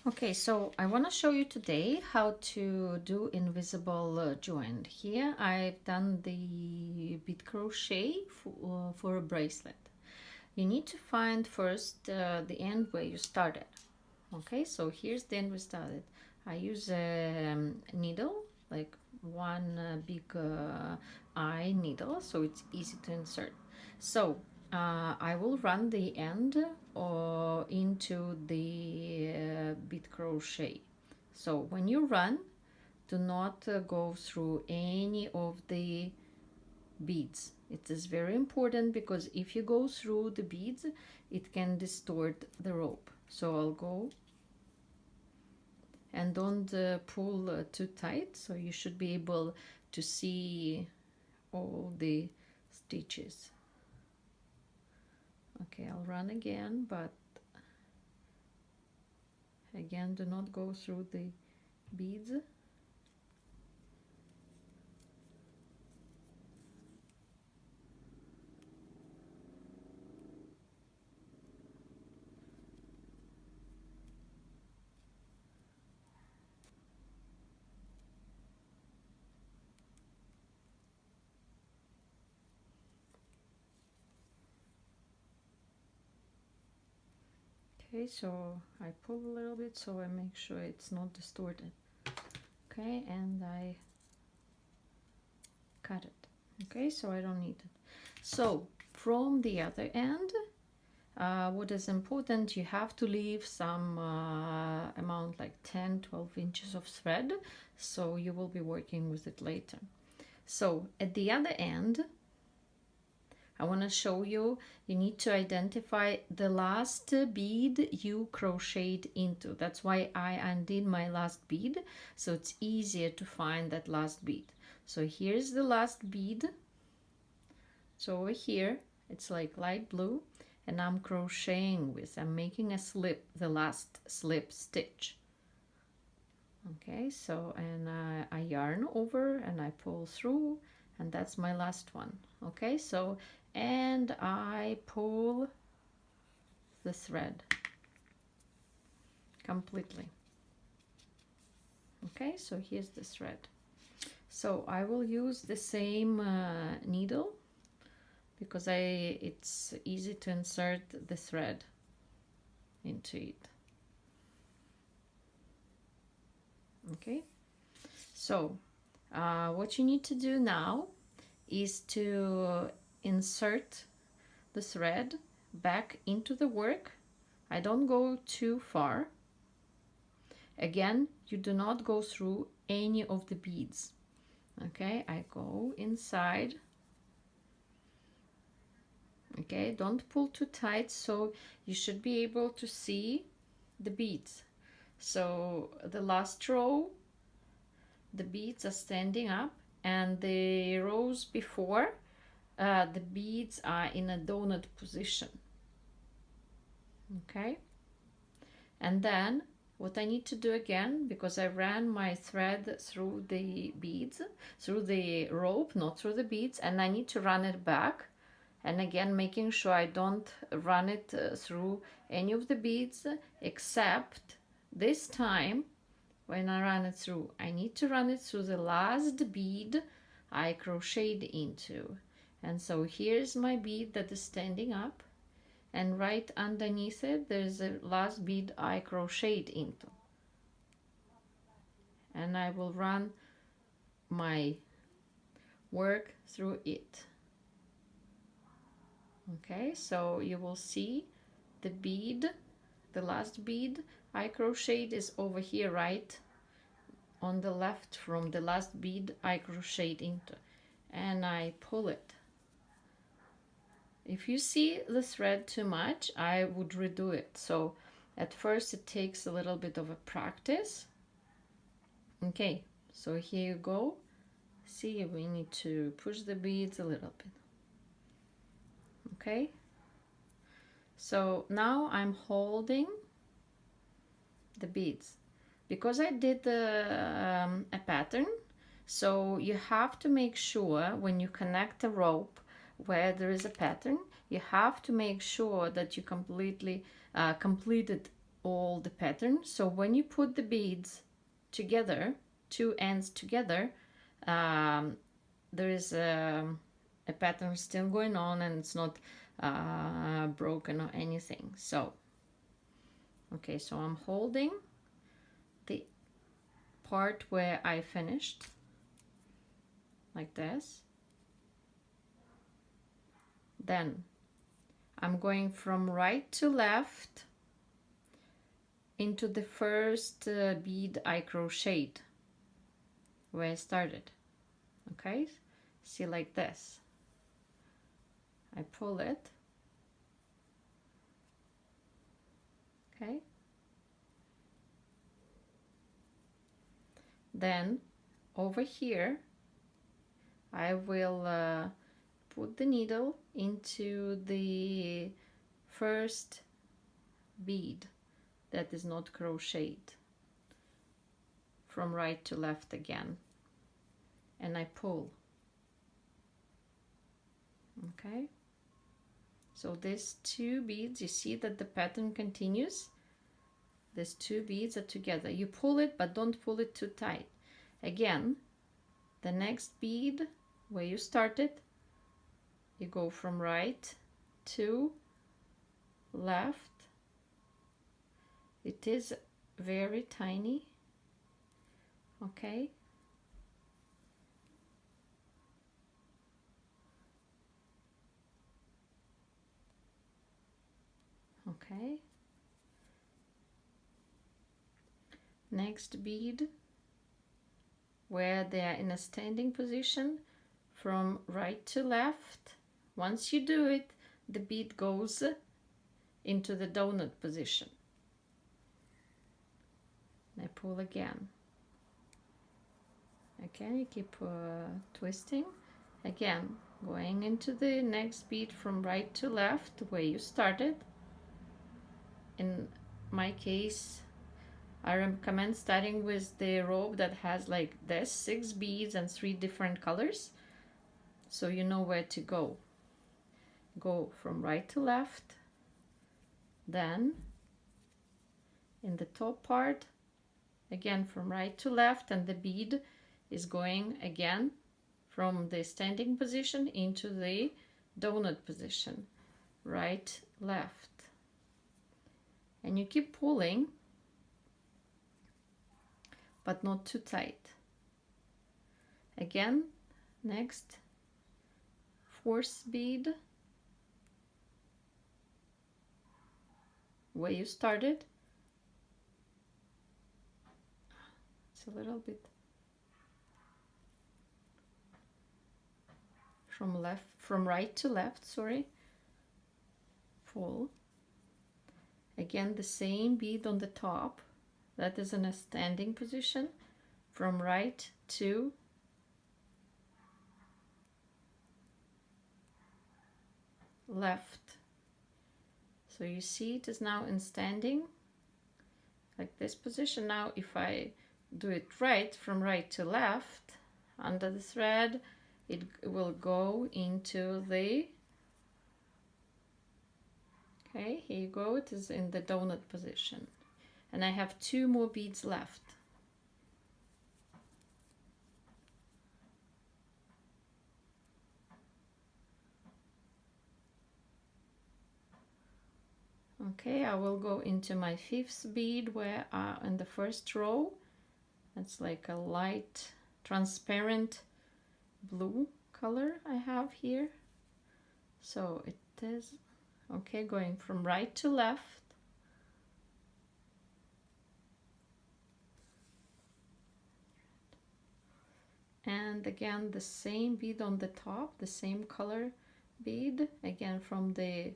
Okay, so I want to show you today how to do invisible joint. Here I've done the bead crochet for a bracelet. You need to find first the end where you started. Okay, so here's the end we started. I use a needle, like one big eye needle, so it's easy to insert. So I will run the end into the bead crochet. So when you run, do not go through any of the beads. It is very important because if you go through the beads, it can distort the rope. So I'll go, and don't pull too tight, so you should be able to see all the stitches. Okay, I'll run again, but again, do not go through the beads. Okay, so I pull a little bit so I make sure it's not distorted. Okay, and I cut it. Okay, so I don't need it. So from the other end, what is important, you have to leave some amount like 10-12 inches of thread, so you will be working with it later. So at the other end, I want to show you, you need to identify the last bead you crocheted into. That's why I undid my last bead, so it's easier to find that last bead. So here's the last bead. So over here, it's like light blue, and I'm crocheting with, I'm making a slip, the last slip stitch. Okay, so, and I yarn over and I pull through, and that's my last one. Okay, so, and I pull the thread completely. Okay, so here's the thread. So I will use the same needle because it's easy to insert the thread into it. Okay, so what you need to do now is to insert the thread back into the work. I don't go too far. Again, you do not go through any of the beads. Okay, I go inside. Okay, don't pull too tight, so you should be able to see the beads. So the last row, the beads are standing up, and the rows before, the beads are in a donut position. Okay, and then what I need to do again, because I ran my thread through the beads, through the rope, not through the beads, and I need to run it back. And again, making sure I don't run it through any of the beads, except this time when I run it through, I need to run it through the last bead I crocheted into. And so here's my bead that is standing up, and right underneath it there's the last bead I crocheted into, and I will run my work through it. Okay, so you will see the bead, the last bead I crocheted is over here, right on the left from the last bead I crocheted into, and I pull it. If you see the thread too much, I would redo it. So at first it takes a little bit of a practice. Okay, so here you go. See, we need to push the beads a little bit. Okay, so now I'm holding the beads because I did a pattern. So you have to make sure when you connect a rope where there is a pattern, you have to make sure that you completely completed all the pattern. So when you put the beads together, two ends together, there is a pattern still going on, and it's not broken or anything. So okay, so I'm holding the part where I finished like this. Then I'm going from right to left into the first bead I crocheted where I started. Okay, see, like this. I pull it. Okay. Then over here I will put the needle into the first bead that is not crocheted, from right to left again, and I pull. Okay, so these two beads, you see that the pattern continues. These two beads are together. You pull it, but don't pull it too tight. Again, the next bead where you started, you go from right to left. It is very tiny. Okay. Okay. Next bead where they are in a standing position, from right to left. Once you do it, the bead goes into the donut position. I pull again. Okay, you keep twisting. Again, going into the next bead from right to left where you started. In my case, I recommend starting with the rope that has like this 6 beads and 3 different colors, so you know where to go. Go from right to left, then in the top part, again from right to left, and the bead is going again from the standing position into the donut position, right, left, and you keep pulling, but not too tight. Again, next 4th bead where you started. It's a little bit from right to left, sorry. Pull. Again, the same bead on the top, that is in a standing position, from right to left. So you see it is now in standing, like this position. Now if I do it right, from right to left, under the thread, it will go into the, okay, here you go, it is in the donut position. And I have 2 more beads left. Okay, I will go into my 5th bead where in the first row, it's like a light transparent blue color I have here. So it is, okay, going from right to left. And again, the same bead on the top, the same color bead, again from the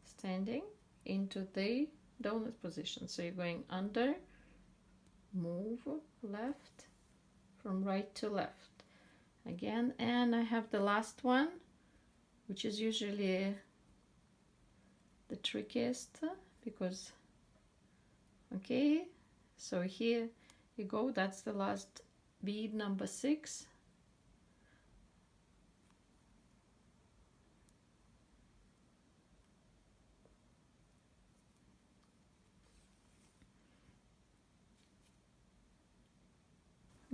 standing into the donut position. So you're going under, move left, from right to left again. And I have the last one, which is usually the trickiest, because, okay, so here you go, that's the last bead, number 6.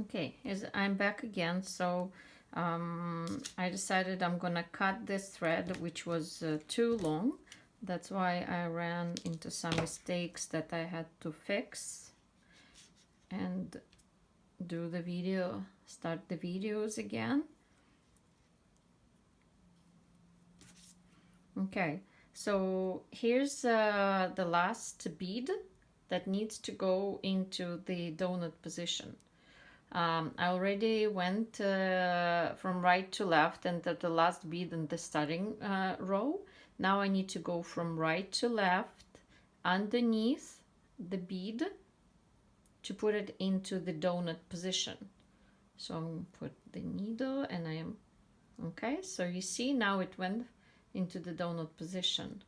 Okay, I'm back again. So I decided I'm gonna cut this thread, which was too long. That's why I ran into some mistakes that I had to fix and do the video, start the videos again. Okay, so here's the last bead that needs to go into the donut position. I already went from right to left and the last bead in the starting row. Now I need to go from right to left underneath the bead to put it into the donut position. So I'm put the needle and I am okay. So you see now it went into the donut position.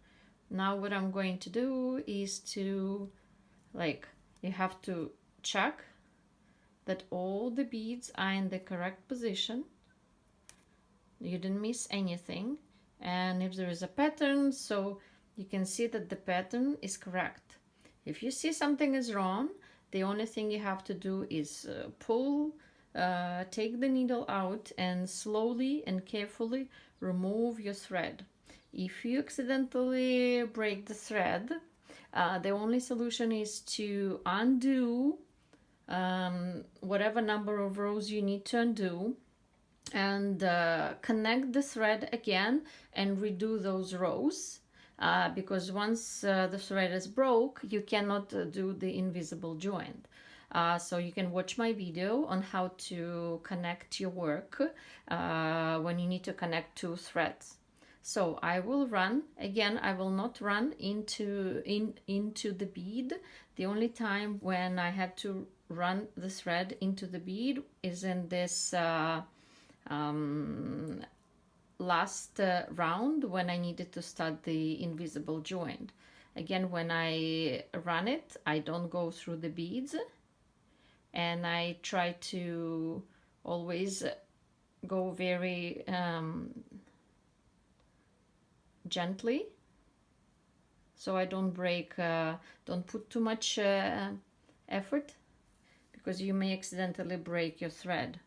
Now what I'm going to do is to, like, you have to check that all the beads are in the correct position. You didn't miss anything. And if there is a pattern, so you can see that the pattern is correct. If you see something is wrong, the only thing you have to do is take the needle out and slowly and carefully remove your thread. If you accidentally break the thread, the only solution is to undo whatever number of rows you need to undo and connect the thread again and redo those rows, because once the thread is broke, you cannot do the invisible joint. So you can watch my video on how to connect your work when you need to connect two threads. So I will run again. I will not run into the bead. The only time when I had to run the thread into the bead is in this last round when I needed to start the invisible joint. Again, when I run it, I don't go through the beads, and I try to always go very gently, so I don't break, don't put too much effort, because you may accidentally break your thread.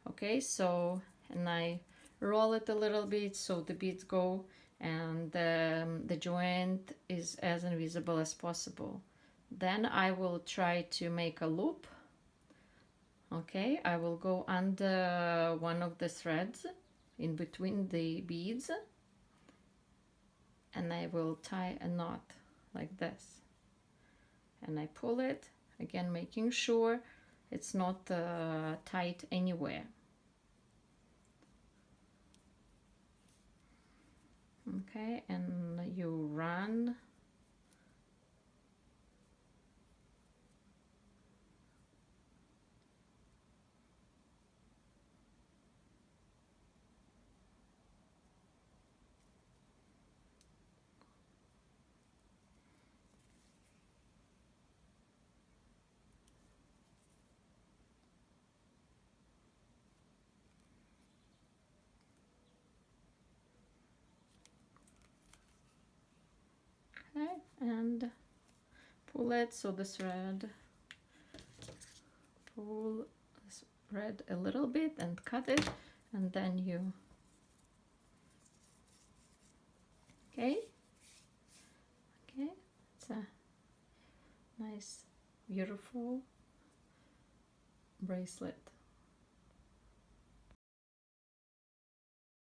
Okay, so, and I roll it a little bit so the beads go and the joint is as invisible as possible. Then I will try to make a loop. Okay, I will go under one of the threads in between the beads and I will tie a knot like this. And I pull it, again making sure it's not tight anywhere. Okay, and you run. Okay, and pull it so the thread, pull this thread a little bit and cut it, and then you, okay, it's a nice beautiful bracelet.